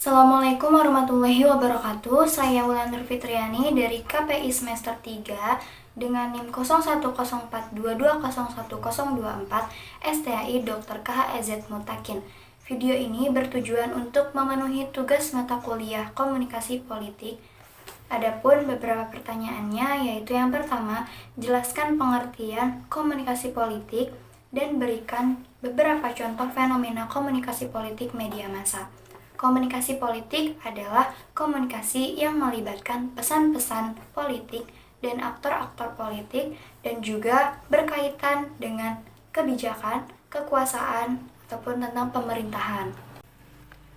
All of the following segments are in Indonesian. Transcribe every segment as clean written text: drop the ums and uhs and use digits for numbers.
Assalamualaikum warahmatullahi wabarakatuh. Saya Wulandar Fitriani dari KPI semester 3 dengan NIM 0104220104 STAI Dr. KHEZ Mutakin. Video ini bertujuan untuk memenuhi tugas mata kuliah Komunikasi Politik. Adapun beberapa pertanyaannya yaitu yang pertama, jelaskan pengertian komunikasi politik dan berikan beberapa contoh fenomena komunikasi politik media massa. Komunikasi politik adalah komunikasi yang melibatkan pesan-pesan politik dan aktor-aktor politik dan juga berkaitan dengan kebijakan, kekuasaan, ataupun tentang pemerintahan.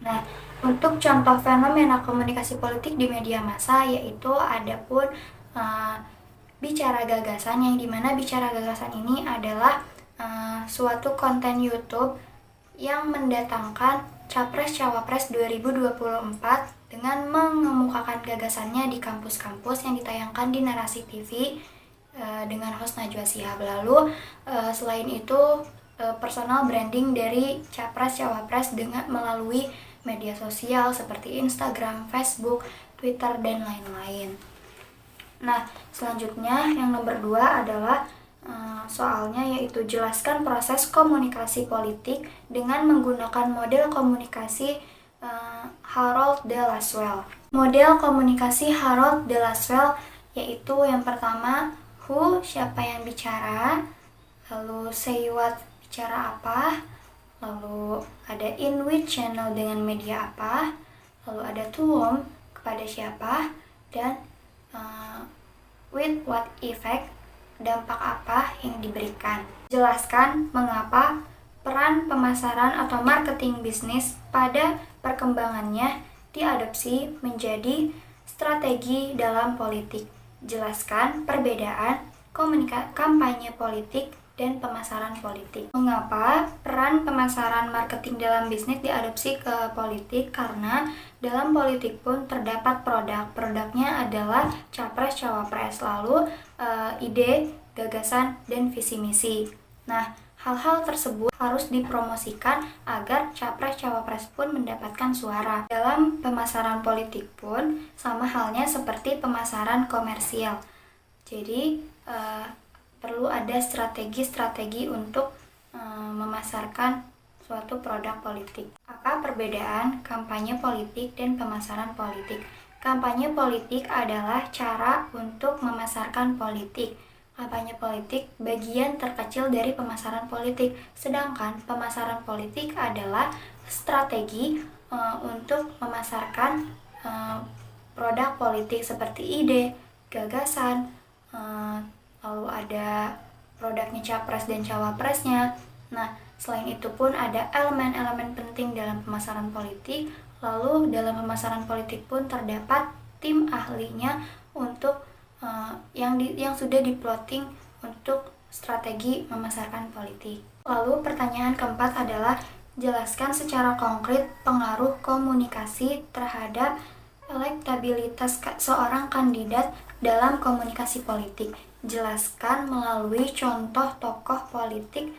Nah, untuk contoh fenomena komunikasi politik di media massa yaitu adapun bicara gagasan, yang dimana bicara gagasan ini adalah suatu konten YouTube yang mendatangkan Capres-Cawapres 2024 dengan mengemukakan gagasannya di kampus-kampus yang ditayangkan di Narasi TV dengan host Najwa Shihab. Lalu selain itu personal branding dari Capres-Cawapres dengan melalui media sosial seperti Instagram, Facebook, Twitter, dan lain-lain. Nah, selanjutnya yang nomor 2 adalah soalnya yaitu jelaskan proses komunikasi politik dengan menggunakan model komunikasi Harold de Lasswell. Model komunikasi Harold de Lasswell yaitu yang pertama who, siapa yang bicara, lalu say what, bicara apa, lalu ada in which channel, dengan media apa, lalu ada to whom, kepada siapa, dan with what effect, dampak apa yang diberikan. Jelaskan mengapa peran pemasaran atau marketing bisnis pada perkembangannya diadopsi menjadi strategi dalam politik. Jelaskan perbedaan kampanye politik dan pemasaran politik. Mengapa peran pemasaran marketing dalam bisnis diadopsi ke politik? Karena dalam politik pun terdapat produk. Produknya adalah capres-cawapres, lalu ide, gagasan, dan visi misi. Nah, hal-hal tersebut harus dipromosikan agar capres-cawapres pun mendapatkan suara. Dalam pemasaran politik pun sama halnya seperti pemasaran komersial. Jadi perlu ada strategi-strategi untuk memasarkan suatu produk politik. Apa perbedaan kampanye politik dan pemasaran politik? Kampanye politik adalah cara untuk memasarkan politik. Kampanye politik bagian terkecil dari pemasaran politik, sedangkan pemasaran politik adalah strategi untuk memasarkan produk politik seperti ide, gagasan, lalu ada produknya capres dan cawapresnya. Nah, selain itu pun ada elemen-elemen penting dalam pemasaran politik. Lalu dalam pemasaran politik pun terdapat tim ahlinya untuk yang sudah diplotting untuk strategi memasarkan politik. Lalu pertanyaan keempat adalah jelaskan secara konkret pengaruh komunikasi terhadap elektabilitas seorang kandidat dalam komunikasi politik. Jelaskan melalui contoh tokoh politik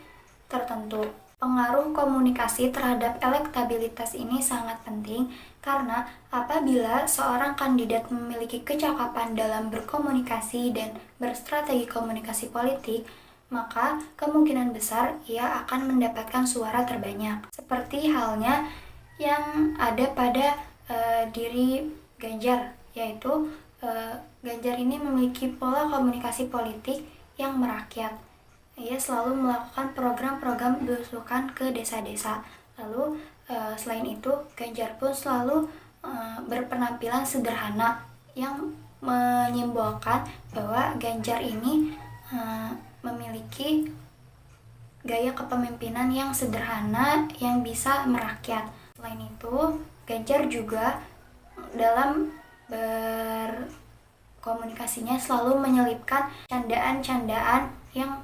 tertentu. Pengaruh komunikasi terhadap elektabilitas ini sangat penting karena apabila seorang kandidat memiliki kecakapan dalam berkomunikasi dan berstrategi komunikasi politik, maka kemungkinan besar ia akan mendapatkan suara terbanyak. Seperti halnya yang ada pada diri Ganjar, yaitu Ganjar ini memiliki pola komunikasi politik yang merakyat. Ia selalu melakukan program-program belusukan ke desa-desa. Lalu selain itu Ganjar pun selalu berpenampilan sederhana yang menyimbolkan bahwa Ganjar ini memiliki gaya kepemimpinan yang sederhana yang bisa merakyat. Selain itu Ganjar juga dalam berkomunikasinya selalu menyelipkan candaan-candaan yang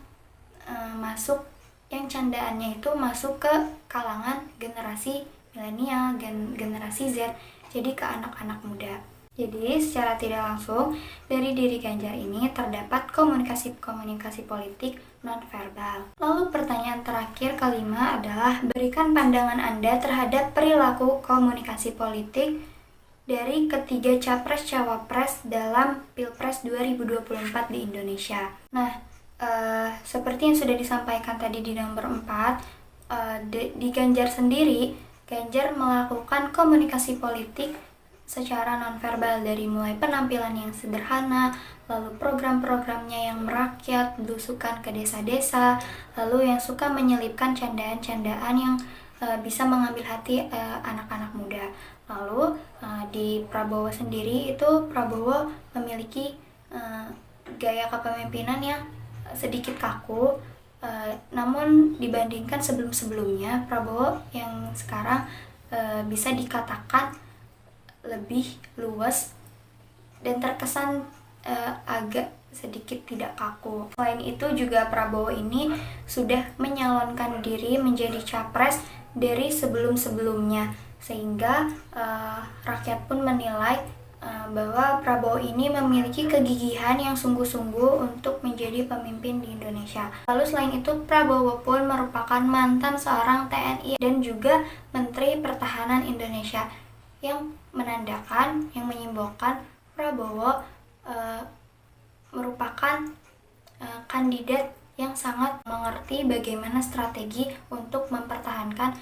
candaannya itu masuk ke kalangan generasi milenial dan generasi Z, jadi ke anak-anak muda. Jadi, secara tidak langsung, dari diri Ganjar ini terdapat komunikasi-komunikasi politik nonverbal. Lalu pertanyaan terakhir kelima adalah berikan pandangan Anda terhadap perilaku komunikasi politik dari ketiga capres-cawapres dalam Pilpres 2024 di Indonesia. Nah, seperti yang sudah disampaikan tadi di nomor 4, di Ganjar sendiri, Ganjar melakukan komunikasi politik secara nonverbal dari mulai penampilan yang sederhana, lalu program-programnya yang merakyat, belusukan ke desa-desa, lalu yang suka menyelipkan candaan-candaan yang bisa mengambil hati anak-anak muda. Lalu di Prabowo sendiri itu Prabowo memiliki gaya kepemimpinan yang sedikit kaku, namun dibandingkan sebelum-sebelumnya Prabowo yang sekarang bisa dikatakan lebih luas dan terkesan agak sedikit tidak kaku. Selain itu juga Prabowo ini sudah menyalonkan diri menjadi capres dari sebelum-sebelumnya, sehingga rakyat pun menilai bahwa Prabowo ini memiliki kegigihan yang sungguh-sungguh untuk menjadi pemimpin di Indonesia. Lalu selain itu Prabowo pun merupakan mantan seorang TNI dan juga Menteri Pertahanan Indonesia, yang menandakan, yang menyimbolkan Prabowo merupakan kandidat yang sangat mengerti bagaimana strategi untuk mempertahankan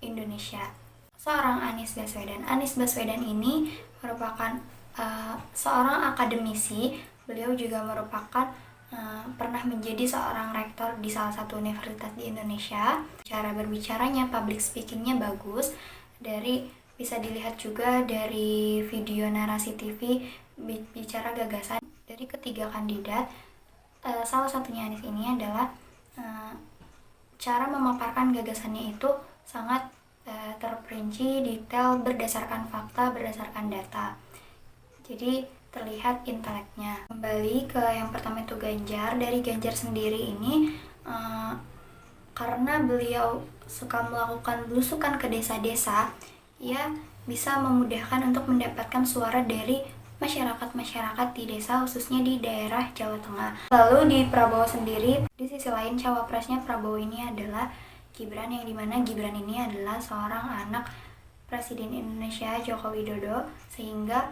Indonesia. Seorang Anies Baswedan ini merupakan seorang akademisi. Beliau juga merupakan pernah menjadi seorang rektor di salah satu universitas di Indonesia. Cara berbicaranya, public speakingnya bagus. Bisa dilihat juga dari video narasi TV bicara gagasan dari ketiga kandidat. Salah satunya Anies ini adalah cara memaparkan gagasannya itu sangat terperinci, detail, berdasarkan fakta, berdasarkan data. Jadi terlihat inteleknya. Kembali ke yang pertama itu Ganjar. Dari Ganjar sendiri ini karena beliau suka melakukan belusukan ke desa-desa, ia bisa memudahkan untuk mendapatkan suara dari masyarakat-masyarakat di desa, khususnya di daerah Jawa Tengah. Lalu di Prabowo sendiri, di sisi lain cawapresnya Prabowo ini adalah Gibran, yang dimana Gibran ini adalah seorang anak Presiden Indonesia Joko Widodo, sehingga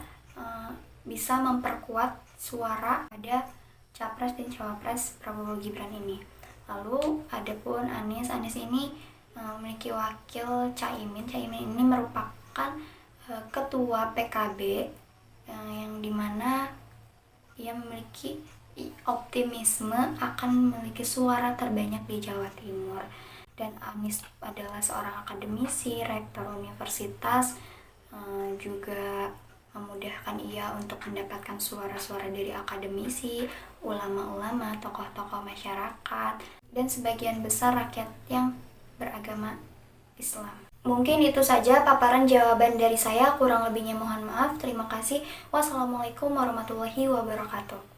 bisa memperkuat suara pada capres dan cawapres Prabowo Gibran ini. Lalu adapun Anies ini memiliki wakil Caimin ini merupakan ketua PKB, yang dimana ia memiliki optimisme akan memiliki suara terbanyak di Jawa Timur. Dan Anies adalah seorang akademisi, rektor universitas, juga memudahkan ia untuk mendapatkan suara-suara dari akademisi, ulama-ulama, tokoh-tokoh masyarakat, dan sebagian besar rakyat yang beragama Islam. Mungkin itu saja paparan jawaban dari saya, kurang lebihnya mohon maaf. Terima kasih. Wassalamualaikum warahmatullahi wabarakatuh.